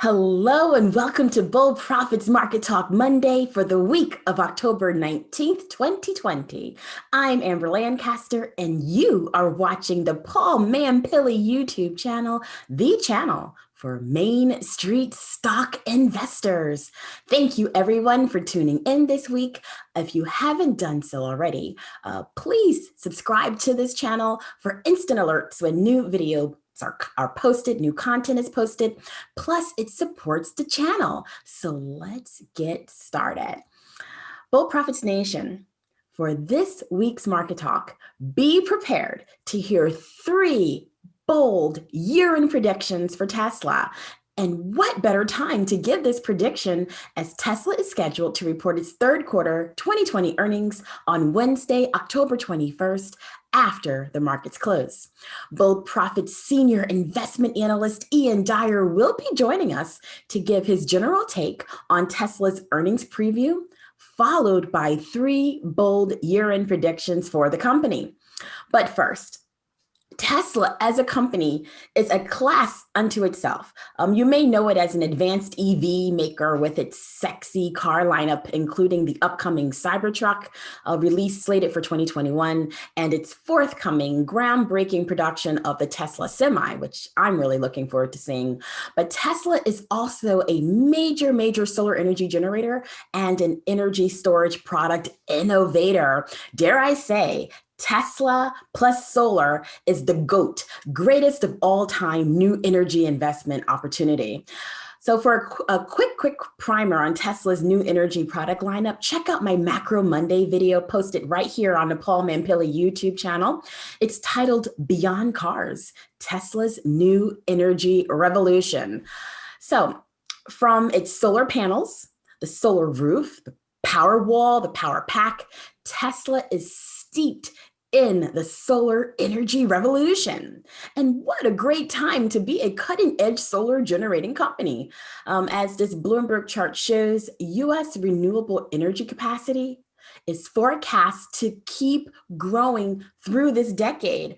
Hello and welcome to Bold Profits Market Talk Monday for the week of October 19th, 2020. I'm Amber Lancaster and you are watching the Paul Mampilly YouTube channel, the channel for Main Street stock investors. Thank you everyone for tuning in this week. If you haven't done so already, please subscribe to this channel for instant alerts when new videos are posted, new content is posted. Plus, it supports the channel. So let's get started. Bold Profits Nation, for this week's Market Talk, be prepared to hear three bold year-end predictions for Tesla. And what better time to give this prediction as Tesla is scheduled to report its third quarter 2020 earnings on Wednesday, October 21st, after the markets close. Bold Profits senior investment analyst Ian Dyer will be joining us to give his general take on Tesla's earnings preview, followed by three bold year-end predictions for the company. But first, Tesla as a company is a class unto itself. You may know it as an advanced EV maker with its sexy car lineup, including the upcoming Cybertruck, release slated for 2021, and its forthcoming groundbreaking production of the Tesla Semi, which I'm really looking forward to seeing. But Tesla is also a major solar energy generator and an energy storage product innovator. Dare I say, Tesla plus solar is the GOAT, greatest of all time new energy investment opportunity. So for a quick primer on Tesla's new energy product lineup, check out my Macro Monday video posted right here on the Paul Mampilly YouTube channel. It's titled Beyond Cars, Tesla's New Energy Revolution. So from its solar panels, the solar roof, the power wall, the power pack, Tesla is steeped in the solar energy revolution. And what a great time to be a cutting-edge solar generating company. As this Bloomberg chart shows, US renewable energy capacity is forecast to keep growing through this decade.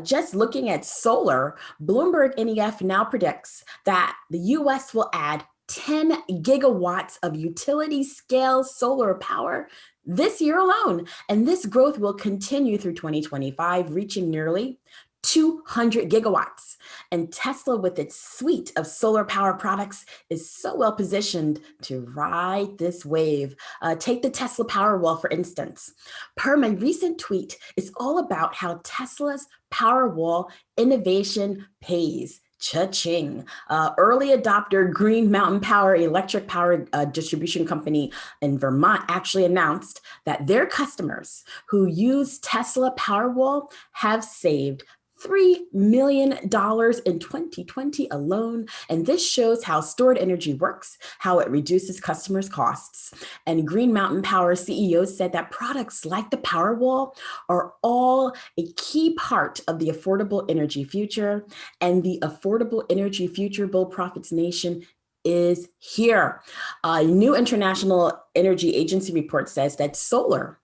Just looking at solar, Bloomberg NEF now predicts that the US will add 10 gigawatts of utility scale solar power this year alone. And this growth will continue through 2025, reaching nearly 200 gigawatts. And Tesla, with its suite of solar power products, is so well positioned to ride this wave. Take the Tesla Powerwall, for instance. Per my recent tweet, it's all about how Tesla's Powerwall innovation pays. Cha-ching. Early adopter Green Mountain Power electric power distribution company in Vermont actually announced that their customers who use Tesla Powerwall have saved $3 million in 2020 alone. And this shows how stored energy works, how it reduces customers' costs. And Green Mountain Power CEO said that products like the Powerwall are all a key part of the affordable energy future. And the affordable energy future, Bold Profits Nation, is here. A new International Energy Agency report says that solar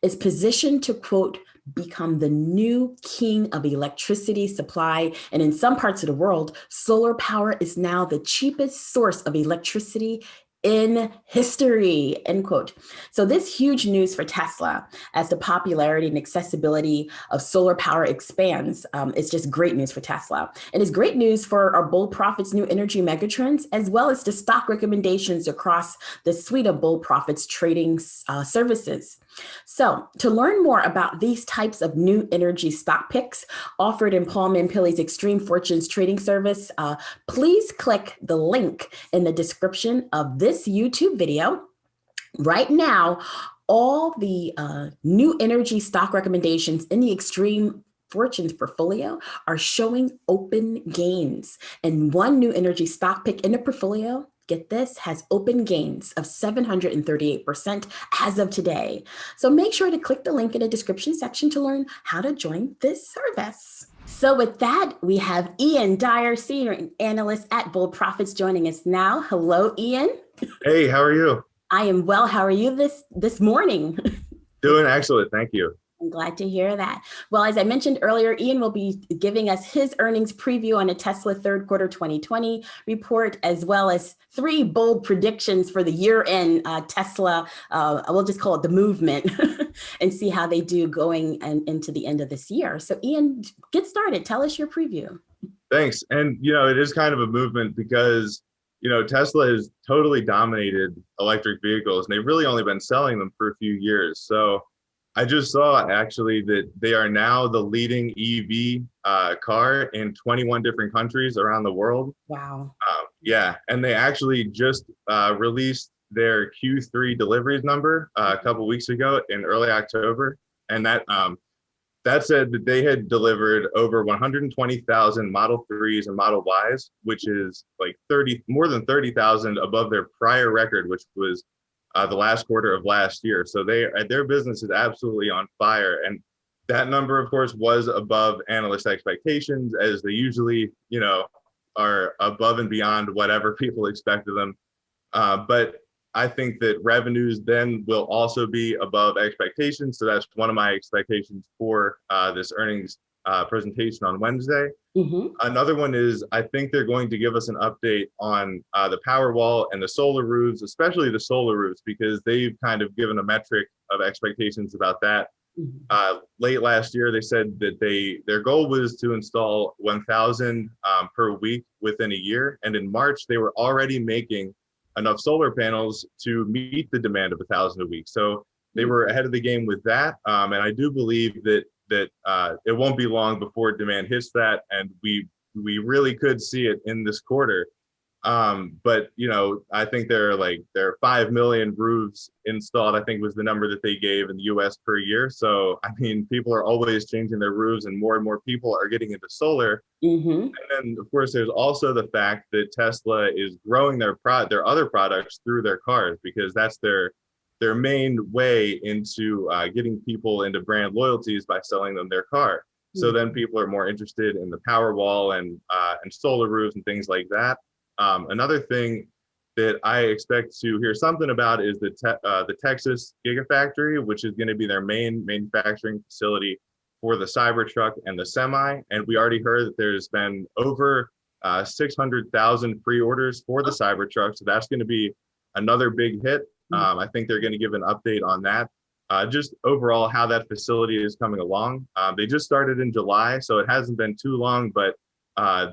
is positioned to, quote, become the new king of electricity supply. And in some parts of the world, solar power is now the cheapest source of electricity in history, end quote. So this huge news for Tesla as the popularity and accessibility of solar power expands, it's just great news for Tesla. And it's great news for our Bold Profits new energy megatrends, as well as the stock recommendations across the suite of Bold Profits trading services. So to learn more about these types of new energy stock picks offered in Paul Mampilly's Extreme Fortunes trading service, please click the link in the description of this YouTube video. Right now, all the new energy stock recommendations in the Extreme Fortunes portfolio are showing open gains. And one new energy stock pick in the portfolio, get this, has open gains of 738% as of today. So make sure to click the link in the description section to learn how to join this service. So with that, we have Ian Dyer, senior analyst at Bold Profits, joining us now. Hello, Ian. Hey, how are you? I am well. How are you this morning? Doing excellent, thank you. I'm glad to hear that. Well, as I mentioned earlier, Ian will be giving us his earnings preview on a Tesla third quarter 2020 report, as well as 3 bold predictions for the year-end Tesla, we'll just call it the movement, and see how they do going into the end of this year. So Ian, get started. Tell us your preview. Thanks. And, it is kind of a movement because, Tesla has totally dominated electric vehicles, and they've really only been selling them for a few years. So I just saw actually that they are now the leading EV car in 21 different countries around the world. Wow. Yeah. And they actually just released their Q3 deliveries number a couple weeks ago in early October. And that said that they had delivered over 120,000 Model 3s and Model Ys, which is like more than 30,000 above their prior record, which was the last quarter of last year. So their business is absolutely on fire. And that number, of course, was above analyst expectations, as they usually, are above and beyond whatever people expect of them. But I think that revenues then will also be above expectations. So that's one of my expectations for this earnings presentation on Wednesday. Mm-hmm. Another one is I think they're going to give us an update on the Powerwall and the solar roofs, especially the solar roofs, because they've kind of given a metric of expectations about that. Late last year, they said that their goal was to install 1,000 per week within a year. And in March, they were already making enough solar panels to meet the demand of 1,000 a week. So they were ahead of the game with that. And I do believe that it won't be long before demand hits that. And we really could see it in this quarter. But I think there are 5 million roofs installed, I think was the number that they gave in the US per year. So, I mean, people are always changing their roofs and more people are getting into solar. Mm-hmm. And then, of course, there's also the fact that Tesla is growing their other products through their cars, because that's their main way into getting people into brand loyalties by selling them their car. So then people are more interested in the Powerwall and solar roofs and things like that. Another thing that I expect to hear something about is the Texas Gigafactory, which is going to be their main manufacturing facility for the Cybertruck and the Semi. And we already heard that there's been over 600,000 pre-orders for the Cybertruck. So that's going to be another big hit. I think they're going to give an update on that. Just overall how that facility is coming along. They just started in July, so it hasn't been too long, but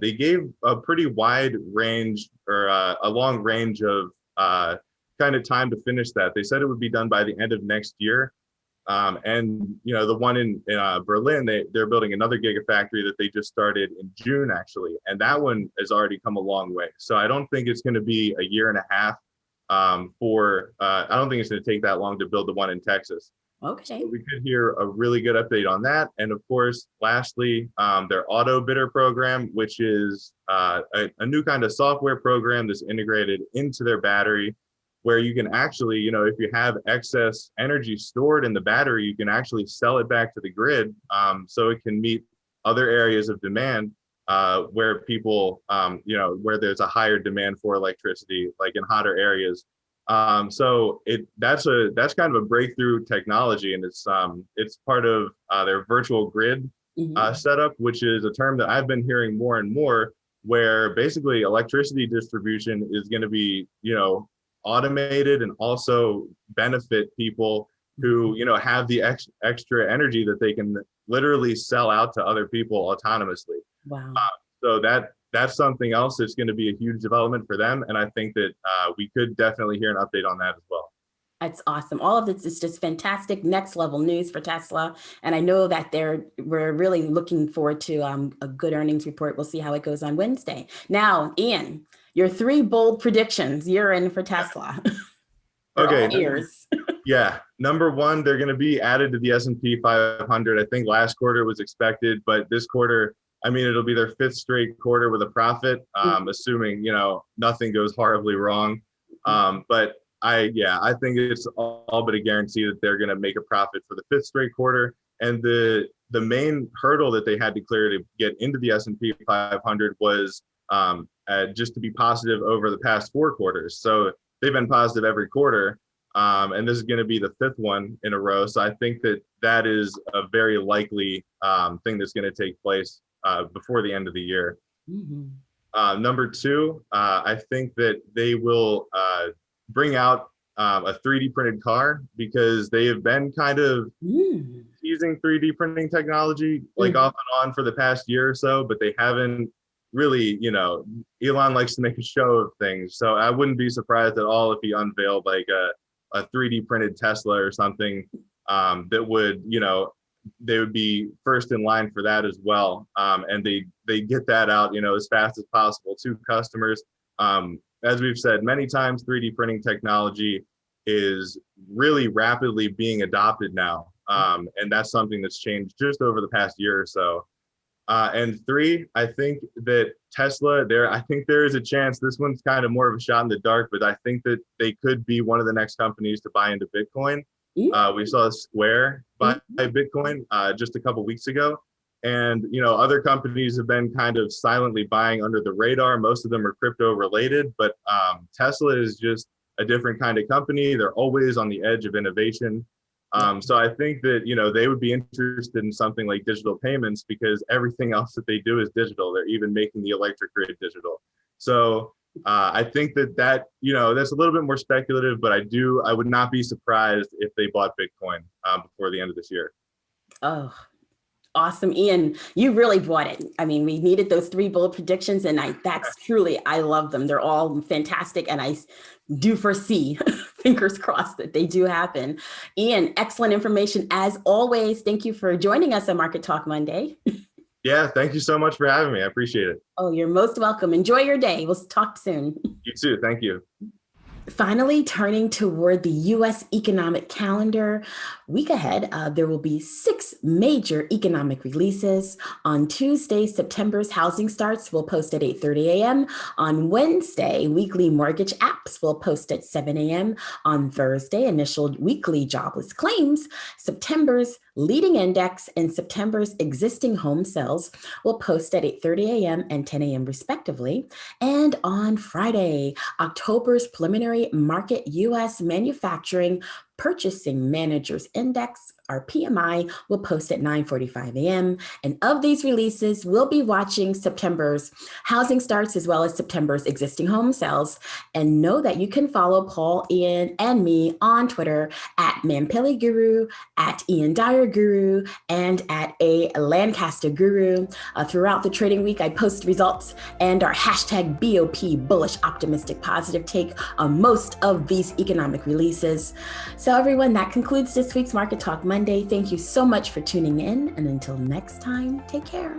they gave a pretty wide range, or a long range of kind of time to finish that. They said it would be done by the end of next year. And the one in Berlin, they're building another gigafactory that they just started in June, actually. And that one has already come a long way. So I don't think it's going to be a year and a half I don't think it's going to take that long to build the one in Texas. Okay. So we could hear a really good update on that. And of course, lastly, their auto bidder program, which is a new kind of software program that's integrated into their battery, where you can actually, if you have excess energy stored in the battery, you can actually sell it back to the grid, so it can meet other areas of demand where people, where there's a higher demand for electricity, like in hotter areas. So that's kind of a breakthrough technology, and it's part of their virtual grid setup, which is a term that I've been hearing more and more, where basically electricity distribution is going to be, automated and also benefit people who, have the extra energy that they can literally sell out to other people autonomously. Wow. So that's something else that's going to be a huge development for them. And I think that we could definitely hear an update on that as well. That's awesome. All of this is just fantastic, next level news for Tesla. And I know that we're really looking forward to a good earnings report. We'll see how it goes on Wednesday. Now, Ian, your 3 bold predictions year in for Tesla. Okay. Ears. Yeah. Number 1, they're going to be added to the S&P 500. I think last quarter was expected, but this quarter, I mean, it'll be their 5th straight quarter with a profit, assuming, nothing goes horribly wrong. But I think it's all but a guarantee that they're going to make a profit for the 5th straight quarter. And the main hurdle that they had to clear to get into the S&P 500 was just to be positive over the past 4 quarters. So they've been positive every quarter. And this is going to be the fifth one in a row. So I think that that is a very likely thing that's going to take place before the end of the year. Mm-hmm. Number two, I think that they will bring out a 3D printed car, because they have been kind of using 3D printing technology like off and on for the past year or so, but they haven't really, Elon likes to make a show of things. So I wouldn't be surprised at all if he unveiled like a 3D printed Tesla or something that would, they would be first in line for that as well. And they get that out, as fast as possible to customers. As we've said many times, 3D printing technology is really rapidly being adopted now. And that's something that's changed just over the past year or so. And three, I think that Tesla, I think there is a chance, this one's kind of more of a shot in the dark, but I think that they could be one of the next companies to buy into Bitcoin. We saw Square buy Bitcoin just a couple weeks ago. And, other companies have been kind of silently buying under the radar. Most of them are crypto related, but Tesla is just a different kind of company. They're always on the edge of innovation. So I think that, they would be interested in something like digital payments, because everything else that they do is digital. They're even making the electric grid digital. So I think that, that's a little bit more speculative, but I would not be surprised if they bought Bitcoin before the end of this year. Oh, awesome. Ian, you really bought it. I mean, we needed those 3 bold predictions, and that's truly, I love them. They're all fantastic. And I do foresee, fingers crossed, that they do happen. Ian, excellent information as always. Thank you for joining us on Market Talk Monday. Yeah, thank you so much for having me. I appreciate it. Oh, you're most welcome. Enjoy your day. We'll talk soon. You too. Thank you. Finally, turning toward the U.S. economic calendar, week ahead, there will be 6 major economic releases. On Tuesday, September's housing starts will post at 8:30 a.m. On Wednesday, weekly mortgage apps will post at 7 a.m. On Thursday, initial weekly jobless claims, September's leading index, and September's existing home sales will post at 8:30 a.m. and 10 a.m. respectively. And on Friday, October's preliminary market U.S. manufacturing purchasing managers index, our PMI, will post at 9:45 a.m. And of these releases, we'll be watching September's housing starts as well as September's existing home sales. And know that you can follow Paul, Ian, and me on Twitter at Mampili Guru, at Ian Dyer Guru, and at A Lancaster Guru. Throughout the trading week, I post results and our hashtag BOP, bullish, optimistic, positive take on most of these economic releases. So everyone, that concludes this week's Market Talk Monday. Thank you so much for tuning in. And until next time, take care.